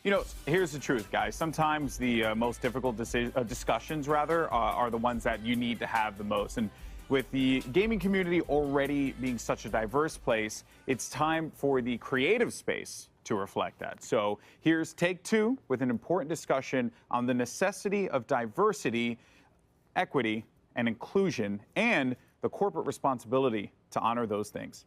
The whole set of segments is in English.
You know, here's the truth, guys. Sometimes the most difficult discussions, are the ones that you need to have the most. And with the gaming community already being such a diverse place, it's time for the creative space to reflect that. So here's take two with an important discussion on the necessity of diversity, equity, and inclusion, and the corporate responsibility to honor those things.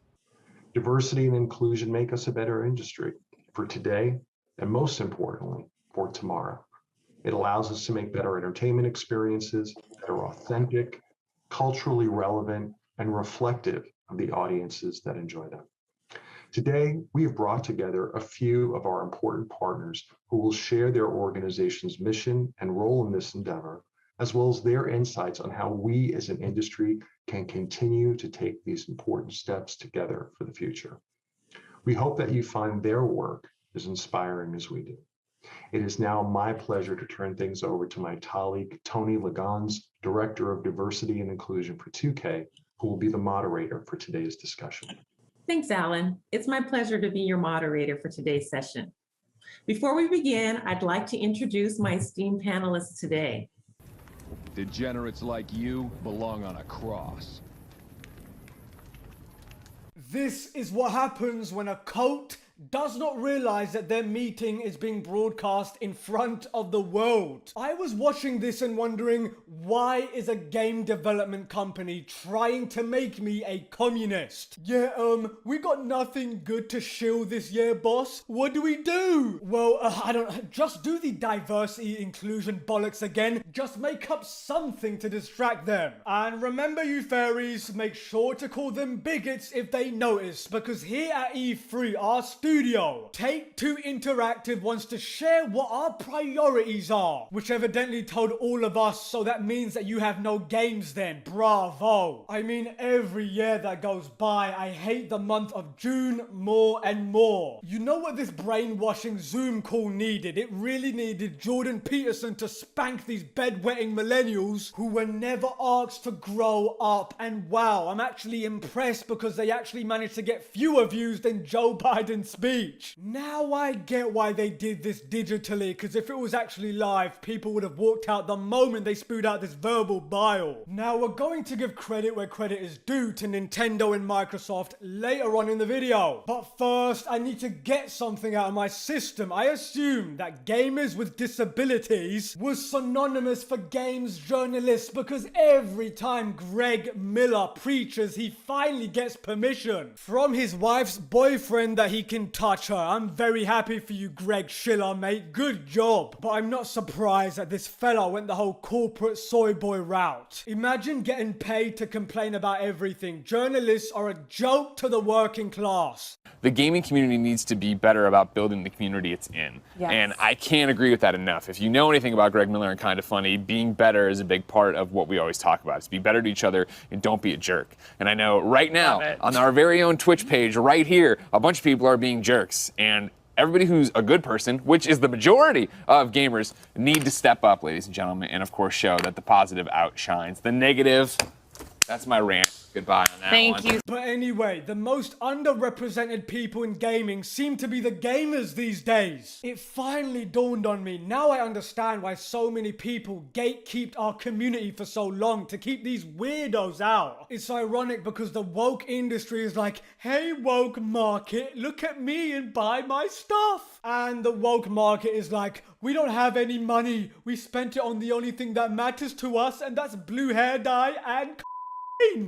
Diversity and inclusion make us a better industry for today, and most importantly, for tomorrow. It allows us to make better entertainment experiences that are authentic, culturally relevant, and reflective of the audiences that enjoy them. Today, we have brought together a few of our important partners who will share their organization's mission and role in this endeavor, as well as their insights on how we as an industry can continue to take these important steps together for the future. We hope that you find their work as inspiring as we do. It is now my pleasure to turn things over to my colleague, Tony Lagans, Director of Diversity and Inclusion for 2K, who will be the moderator for today's discussion. Thanks, Alan. It's my pleasure to be your moderator for today's session. Before we begin, I'd like to introduce my esteemed panelists today. Degenerates like you belong on a cross. This is what happens when a cult does not realize that their meeting is being broadcast in front of the world. I was watching this and wondering, why is a game development company trying to make me a communist? Yeah, we got nothing good to shill this year, boss. What do we do? Well, I don't, just do the diversity inclusion bollocks again. Just make up something to distract them. And remember, you fairies, make sure to call them bigots if they notice, because here at E3, our studio, Take-Two Interactive wants to share what our priorities are, which evidently told all of us, so that means that you have no games then. Bravo. I mean, every year that goes by, I hate the month of June more and more. You know what this brainwashing Zoom call needed? It really needed Jordan Peterson to spank these bedwetting millennials who were never asked to grow up. And wow, I'm actually impressed because they actually managed to get fewer views than Joe Biden's speech. Now I get why they did this digitally, because if it was actually live, people would have walked out the moment they spewed out this verbal bile. Now we're going to give credit where credit is due to Nintendo and Microsoft later on in the video. But first, I need to get something out of my system. I assume that gamers with disabilities was synonymous for games journalists, because every time Greg Miller preaches, he finally gets permission from his wife's boyfriend that he can touch her. I'm very happy for you, Greg Schiller, mate. Good job. But I'm not surprised that this fella went the whole corporate soy boy route. Imagine getting paid to complain about everything. Journalists are a joke to the working class. The gaming community needs to be better about building the community it's in. Yes. And I can't agree with that enough. If you know anything about Greg Miller and Kinda Funny, being better is a big part of what we always talk about. It's be better to each other and don't be a jerk. And I know right now, on our very own Twitch page right here, a bunch of people are being jerks. And everybody who's a good person, which is the majority of gamers, need to step up, ladies and gentlemen, and of course show that the positive outshines the negative. That's my rant. Goodbye on that Thank you. But anyway, the most underrepresented people in gaming seem to be the gamers these days. It finally dawned on me. Now I understand why so many people gatekeeped our community for so long, to keep these weirdos out. It's ironic because the woke industry is like, hey woke market, look at me and buy my stuff. And the woke market is like, we don't have any money. We spent it on the only thing that matters to us, and that's blue hair dye and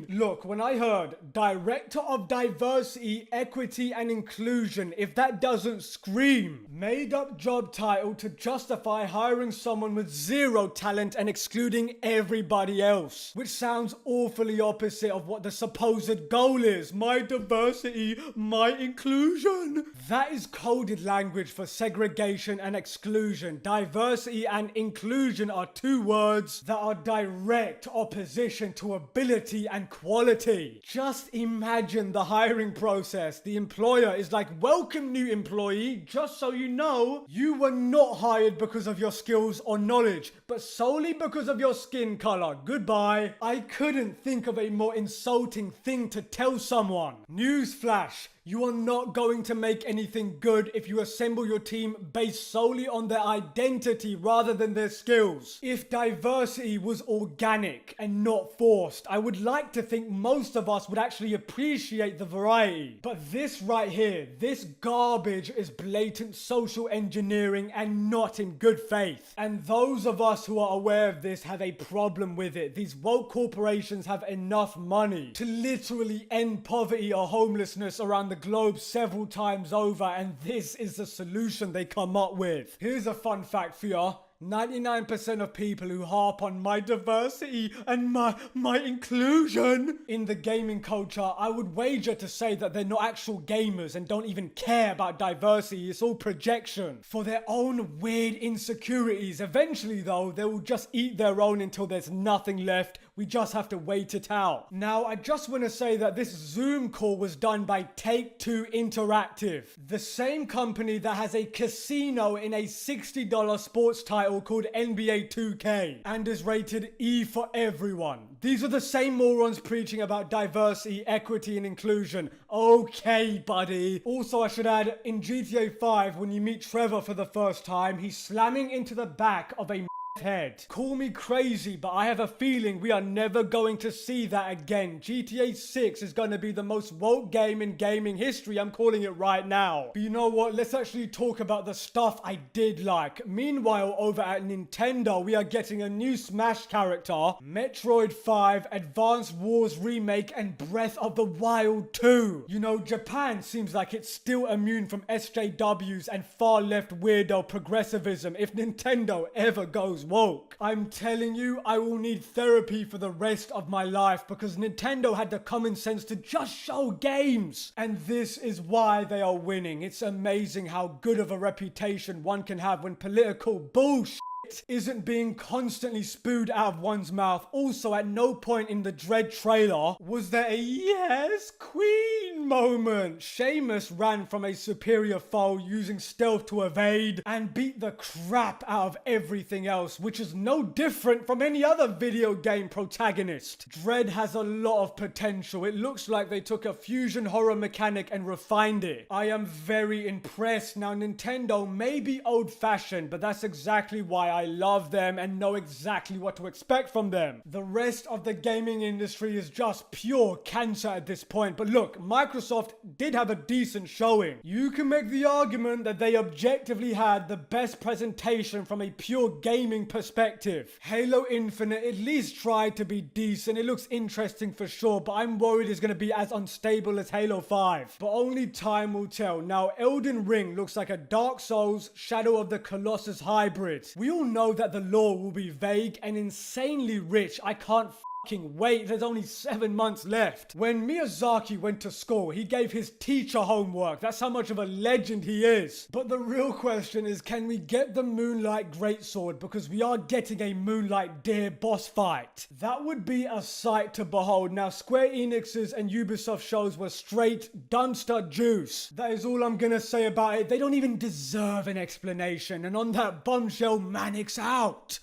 Look, when I heard Director of Diversity, Equity and Inclusion, if that doesn't scream made up job title to justify hiring someone with zero talent and excluding everybody else, which sounds awfully opposite of what the supposed goal is. My diversity, my inclusion. That is coded language for segregation and exclusion. Diversity and inclusion are two words that are direct opposition to ability and quality. Just imagine the hiring process. The employer is like, welcome new employee, just so you know, you were not hired because of your skills or knowledge, but solely because of your skin color. Goodbye. I couldn't think of a more insulting thing to tell someone. Newsflash. You are not going to make anything good if you assemble your team based solely on their identity rather than their skills. If diversity was organic and not forced, I would like to think most of us would actually appreciate the variety. But this right here, this garbage is blatant social engineering and not in good faith. And those of us who are aware of this have a problem with it. These woke corporations have enough money to literally end poverty or homelessness around the globe several times over, and this is the solution they come up with. Here's a fun fact for ya. 99% of people who harp on my diversity and my inclusion in the gaming culture, I would wager to say that they're not actual gamers and don't even care about diversity. It's all projection for their own weird insecurities. Eventually though, they will just eat their own until there's nothing left. We just have to wait it out. Now, I just want to say that this Zoom call was done by Take-Two Interactive, the same company that has a casino in a $60 sports title called NBA 2K and is rated E for everyone. These are the same morons preaching about diversity, equity, and inclusion. Okay, buddy. Also, I should add, in GTA 5, when you meet Trevor for the first time, he's slamming into the back of a head. Call me crazy, but I have a feeling we are never going to see that again. GTA 6 is going to be the most woke game in gaming history. I'm calling it right now. But you know what? Let's actually talk about the stuff I did like. Meanwhile, over at Nintendo, we are getting a new Smash character, Metroid 5, Advanced Wars Remake, and Breath of the Wild 2. You know, Japan seems like it's still immune from SJWs and far left weirdo progressivism if Nintendo ever goes woke. I'm telling you, I will need therapy for the rest of my life because Nintendo had the common sense to just show games. And this is why they are winning. It's amazing how good of a reputation one can have when political bullshit isn't being constantly spewed out of one's mouth. Also, at no point in the Dread trailer was there a yes, queen moment. Sheamus ran from a superior foe using stealth to evade and beat the crap out of everything else, which is no different from any other video game protagonist. Dread has a lot of potential. It looks like they took a fusion horror mechanic and refined it. I am very impressed. Now, Nintendo may be old-fashioned, but that's exactly why I love them and know exactly what to expect from them. The rest of the gaming industry is just pure cancer at this point. But look, Microsoft did have a decent showing. You can make the argument that they objectively had the best presentation from a pure gaming perspective. Halo Infinite at least tried to be decent. It looks interesting for sure, but I'm worried it's going to be as unstable as Halo 5. But only time will tell. Now, Elden Ring looks like a Dark Souls Shadow of the Colossus hybrid. We all know that the lore will be vague and insanely rich. I can't fucking wait. There's only 7 months left. When Miyazaki went to school, he gave his teacher homework. That's how much of a legend he is. But the real question is, can we get the Moonlight Greatsword? Because we are getting a Moonlight Deer boss fight. That would be a sight to behold. Now, Square Enix's and Ubisoft shows were straight dumpster juice. That is all I'm gonna say about it. They don't even deserve an explanation. And on that bombshell, Manic's out.